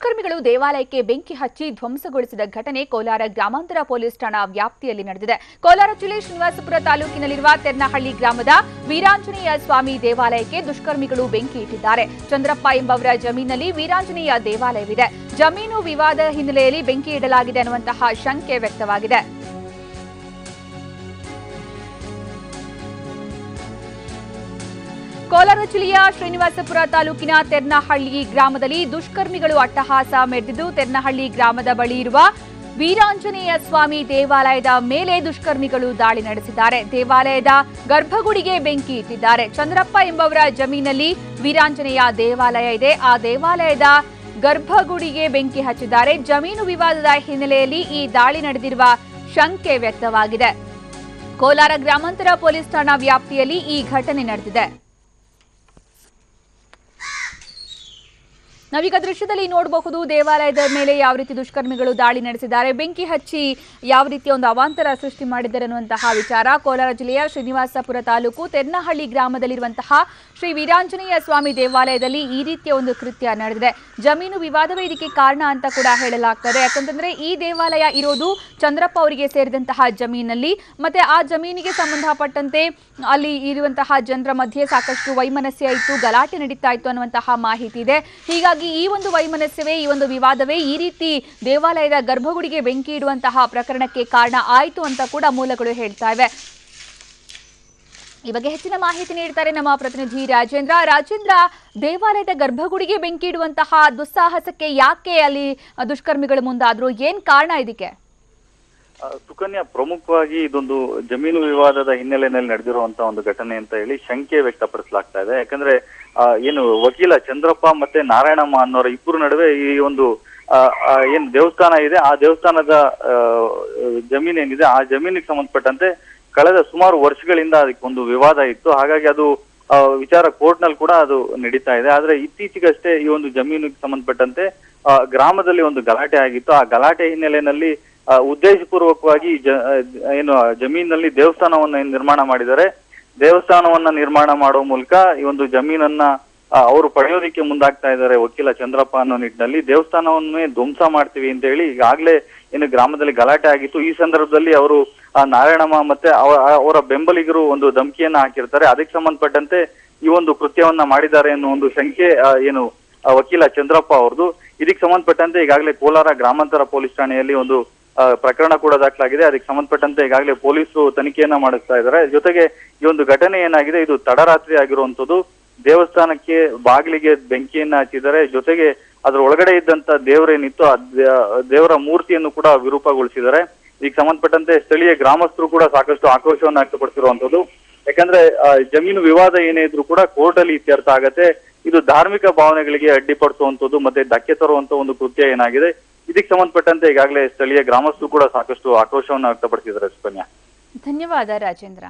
ದುಷ್ಕರ್ಮಿಗಳು ದೇವಾಲಯಕ್ಕೆ ಬೆಂಕಿ ಹಚ್ಚಿ ಧ್ವಂಸಗೊಳಿಸಿದ ಘಟನೆ ಕೋಲಾರ ಗ್ರಾಮಾಂತರ ಪೊಲೀಸ್ ಠಾಣಾ ವ್ಯಾಪ್ತಿಯಲ್ಲಿ ನಡೆದಿದೆ. ಕೋಲಾರ ಜಿಲ್ಲೆ ಶ್ರೀನಿವಾಸಪುರ ತಾಲೂಕಿನಲ್ಲಿರುವ ತೆರ್ನಹಳ್ಳಿ ಗ್ರಾಮದ ವೀರಾಂಜನೇಯ ಸ್ವಾಮಿ ದೇವಾಲಯಕ್ಕೆ ದುಷ್ಕರ್ಮಿಗಳು ಬೆಂಕಿ ಇಟ್ಟಿದ್ದಾರೆ. ಚಂದ್ರಪ್ಪ ಎಂಬವರ ಜಮೀನಿನಲ್ಲಿ ವೀರಾಂಜನೇಯ ದೇವಾಲಯವಿದೆ. ಜಮೀನು ವಿವಾದ ಹಿನ್ನೆಲೆಯಲ್ಲಿ ಬೆಂಕಿ ಇಡಲಾಗಿದೆ ಅನ್ನುವಂತಹ ಶಂಕೆ ವ್ಯಕ್ತವಾಗಿದೆ. ಕೋಲಾರ ಜಿಲ್ಲೆಯ ಶ್ರೀನಿವಾಸಪುರ ತಾಲೂಕಿನ ತೆರ್ನಹಳ್ಳಿ ಗ್ರಾಮದಲ್ಲಿ ದುಷ್ಕರ್ಮಿಗಳು ಅಟ್ಟಹಾಸ ಮೆರೆದಿದ್ದು, ತೆರ್ನಹಳ್ಳಿ ಗ್ರಾಮದ ಬಳಿ ಇರುವ ವೀರಾಂಜನೇಯ ಸ್ವಾಮಿ ದೇವಾಲಯದ ಮೇಲೆ ದುಷ್ಕರ್ಮಿಗಳು ದಾಳಿ ನಡೆಸಿದ್ದಾರೆ. ದೇವಾಲಯದ ಗರ್ಭಗುಡಿಗೆ ಬೆಂಕಿ ಇಟ್ಟಿದ್ದಾರೆ. ಚಂದ್ರಪ್ಪ ಎಂಬವರ ಜಮೀನಲ್ಲಿ ವೀರಾಂಜನೇಯ ದೇವಾಲಯ ಇದೆ. ಆ ದೇವಾಲಯದ ಗರ್ಭಗುಡಿಗೆ ಬೆಂಕಿ ಹಚ್ಚಿದ್ದಾರೆ. ಜಮೀನು ವಿವಾದದ ಹಿನ್ನೆಲೆಯಲ್ಲಿ ಈ ದಾಳಿ ನಡೆದಿರುವ ಶಂಕೆ ವ್ಯಕ್ತವಾಗಿದೆ. ಕೋಲಾರ ಗ್ರಾಮಾಂತರ ಪೊಲೀಸ್ ಠಾಣಾ ವ್ಯಾಪ್ತಿಯಲ್ಲಿ ಈ ಘಟನೆ ನಡೆದಿದೆ. ನಾವೀಗ ದೃಶ್ಯದಲ್ಲಿ ನೋಡಬಹುದು ದೇವಾಲಯದ ಮೇಲೆ ಯಾವ ರೀತಿ ದುಷ್ಕರ್ಮಿಗಳು ದಾಳಿ ನಡೆಸಿದ್ದಾರೆ, ಬೆಂಕಿ ಹಚ್ಚಿ ಯಾವ ರೀತಿಯ ಒಂದು ಅವಾಂತರ ಸೃಷ್ಟಿ ಮಾಡಿದ್ದಾರೆ ಅನ್ನುವಂತಹ ವಿಚಾರ. ಕೋಲಾರ ಜಿಲ್ಲೆಯ ಶ್ರೀನಿವಾಸಪುರ ತಾಲೂಕು ತೆರ್ನಹಳ್ಳಿ ಗ್ರಾಮದಲ್ಲಿರುವಂತಹ ಶ್ರೀ ವೀರಾಂಜನೇಯ ಸ್ವಾಮಿ ದೇವಾಲಯದಲ್ಲಿ ಈ ರೀತಿಯ ಒಂದು ಕೃತ್ಯ ನಡೆದಿದೆ. ಜಮೀನು ವಿವಾದವೇ ಇದಕ್ಕೆ ಕಾರಣ ಅಂತ ಕೂಡ ಹೇಳಲಾಗ್ತದೆ. ಯಾಕಂತಂದ್ರೆ ಈ ದೇವಾಲಯ ಇರೋದು ಚಂದ್ರಪ್ಪ ಅವರಿಗೆ ಸೇರಿದಂತಹ ಜಮೀನಲ್ಲಿ, ಮತ್ತೆ ಆ ಜಮೀನಿಗೆ ಸಂಬಂಧಪಟ್ಟಂತೆ ಅಲ್ಲಿ ಇರುವಂತಹ ಜನರ ಮಧ್ಯೆ ಸಾಕಷ್ಟು ವೈಮನಸ್ಯ ಇತ್ತು, ಗಲಾಟೆ ನಡೀತಾ ಇತ್ತು ಅನ್ನುವಂತಹ ಮಾಹಿತಿ ಇದೆ. ಹೀಗಾಗಿ ಈ ಒಂದು ವೈಮನಸ್ಯವೇ, ಈ ಒಂದು ವಿವಾದವೇ ಈ ರೀತಿ ದೇವಾಲಯದ ಗರ್ಭಗುಡಿಗೆ ಬೆಂಕಿ ಇಡುವಂತಹ ಪ್ರಕರಣಕ್ಕೆ ಕಾರಣ ಆಯಿತು ಅಂತ ಕೂಡ ಮೂಲಗಳು ಹೇಳ್ತಾ ಇವೆ. ಈ ಬಗ್ಗೆ ಹೆಚ್ಚಿನ ಮಾಹಿತಿ ನೀಡ್ತಾರೆ ನಮ್ಮ ಪ್ರತಿನಿಧಿ ರಾಜೇಂದ್ರ. ದೇವಾಲಯದ ಗರ್ಭಗುಡಿಗೆ ಬೆಂಕಿ ಇಡುವಂತಹ ದುಸ್ಸಾಹಸಕ್ಕೆ ಯಾಕೆ ಅಲ್ಲಿ ದುಷ್ಕರ್ಮಿಗಳು ಮುಂದಾದ್ರು, ಏನ್ ಕಾರಣ ಇದಕ್ಕೆ? ಸುಕನ್ಯಾ, ಪ್ರಮುಖವಾಗಿ ಇದೊಂದು ಜಮೀನು ವಿವಾದದ ಹಿನ್ನೆಲೆಯಲ್ಲಿ ನಡೆದಿರುವಂತಹ ಒಂದು ಘಟನೆ ಅಂತ ಹೇಳಿ ಶಂಕೆ ವ್ಯಕ್ತಪಡಿಸಲಾಗ್ತಾ ಇದೆ. ಯಾಕಂದ್ರೆ ಏನು ವಕೀಲ ಚಂದ್ರಪ್ಪ ಮತ್ತೆ ನಾರಾಯಣಮ್ಮ ಅನ್ನೋರ ಇಬ್ಬರು ನಡುವೆ ಈ ಒಂದು ಏನ್ ದೇವಸ್ಥಾನ ಇದೆ, ಆ ದೇವಸ್ಥಾನದ ಜಮೀನೇನಿದೆ ಆ ಜಮೀನಿಗೆ ಸಂಬಂಧಪಟ್ಟಂತೆ ಕಳೆದ ಸುಮಾರು ವರ್ಷಗಳಿಂದ ಅದಕ್ಕೆ ಒಂದು ವಿವಾದ ಇತ್ತು. ಹಾಗಾಗಿ ಅದು ವಿಚಾರ ಕೋರ್ಟ್ ನಲ್ಲಿ ಕೂಡ ಅದು ನಡೀತಾ ಇದೆ. ಆದ್ರೆ ಇತ್ತೀಚೆಗಷ್ಟೇ ಈ ಒಂದು ಜಮೀನಿಗೆ ಸಂಬಂಧಪಟ್ಟಂತೆ ಗ್ರಾಮದಲ್ಲಿ ಒಂದು ಗಲಾಟೆ ಆಗಿತ್ತು. ಆ ಗಲಾಟೆ ಹಿನ್ನೆಲೆಯಲ್ಲಿ ಉದ್ದೇಶಪೂರ್ವಕವಾಗಿ ಏನು ಜಮೀನಲ್ಲಿ ದೇವಸ್ಥಾನವನ್ನ ನಿರ್ಮಾಣ ಮಾಡಿದ್ದಾರೆ. ದೇವಸ್ಥಾನವನ್ನ ನಿರ್ಮಾಣ ಮಾಡುವ ಮೂಲಕ ಈ ಒಂದು ಜಮೀನನ್ನ ಅವರು ಪಡೆಯೋದಿಕ್ಕೆ ಮುಂದಾಗ್ತಾ ಇದ್ದಾರೆ ವಕೀಲ ಚಂದ್ರಪ್ಪ ಅನ್ನೋ ನಿಟ್ಟಿನಲ್ಲಿ. ದೇವಸ್ಥಾನವನ್ನೇ ಧ್ವಂಸ ಮಾಡ್ತೀವಿ ಅಂತ ಹೇಳಿ ಈಗಾಗಲೇ ಏನು ಗ್ರಾಮದಲ್ಲಿ ಗಲಾಟೆ ಆಗಿತ್ತು. ಈ ಸಂದರ್ಭದಲ್ಲಿ ಅವರು ನಾರಾಯಣಮ್ಮ ಮತ್ತೆ ಅವರ ಬೆಂಬಲಿಗರು ಒಂದು ಧಮಕಿಯನ್ನ ಹಾಕಿರ್ತಾರೆ. ಅದಕ್ಕೆ ಸಂಬಂಧಪಟ್ಟಂತೆ ಈ ಒಂದು ಕೃತ್ಯವನ್ನ ಮಾಡಿದ್ದಾರೆ ಅನ್ನೋ ಒಂದು ಶಂಕೆ ಏನು ವಕೀಲ ಚಂದ್ರಪ್ಪ ಅವ್ರದ್ದು. ಇದಕ್ಕೆ ಸಂಬಂಧಪಟ್ಟಂತೆ ಈಗಾಗಲೇ ಕೋಲಾರ ಗ್ರಾಮಾಂತರ ಪೊಲೀಸ್ ಠಾಣೆಯಲ್ಲಿ ಒಂದು ಪ್ರಕರಣ ಕೂಡ ದಾಖಲಾಗಿದೆ. ಅದಕ್ಕೆ ಸಂಬಂಧಪಟ್ಟಂತೆ ಈಗಾಗಲೇ ಪೊಲೀಸರು ತನಿಖೆಯನ್ನ ಮಾಡಿಸ್ತಾ ಇದ್ದಾರೆ. ಜೊತೆಗೆ ಈ ಒಂದು ಘಟನೆ ಏನಾಗಿದೆ, ಇದು ತಡರಾತ್ರಿ ಆಗಿರುವಂತದ್ದು. ದೇವಸ್ಥಾನಕ್ಕೆ ಬಾಗಿಲಿಗೆ ಬೆಂಕಿಯನ್ನ ಹಚ್ಚಿದ್ದಾರೆ. ಜೊತೆಗೆ ಅದ್ರ ಒಳಗಡೆ ಇದ್ದಂತ ದೇವರೇನಿತ್ತು ಆ ದೇವರ ಮೂರ್ತಿಯನ್ನು ಕೂಡ ವಿರೂಪಗೊಳಿಸಿದ್ದಾರೆ. ಇದಕ್ಕೆ ಸಂಬಂಧಪಟ್ಟಂತೆ ಸ್ಥಳೀಯ ಗ್ರಾಮಸ್ಥರು ಕೂಡ ಸಾಕಷ್ಟು ಆಕ್ರೋಶವನ್ನ ವ್ಯಕ್ತಪಡಿಸಿರುವಂತದ್ದು. ಯಾಕಂದ್ರೆ ಜಮೀನು ವಿವಾದ ಏನೇ ಇದ್ರೂ ಕೂಡ ಕೋರ್ಟ್ ಅಲ್ಲಿ ಇತ್ಯರ್ಥ ಆಗತ್ತೆ. ಇದು ಧಾರ್ಮಿಕ ಭಾವನೆಗಳಿಗೆ ಅಡ್ಡಿಪಡಿಸುವಂತದ್ದು ಮತ್ತೆ ಧಕ್ಕೆ ತರುವಂತ ಒಂದು ಕೃತ್ಯ ಏನಾಗಿದೆ. ಇದಕ್ಕೆ ಸಂಬಂಧಪಟ್ಟಂತೆ ಈಗಾಗಲೇ ಸ್ಥಳೀಯ ಗ್ರಾಮಸ್ಥರು ಕೂಡ ಸಾಕಷ್ಟು ಆಕ್ರೋಶವನ್ನ ವ್ಯಕ್ತಪಡಿಸಿದ್ದಾರೆ. ಸುಕನ್ಯಾ, ಧನ್ಯವಾದ ರಾಜೇಂದ್ರ.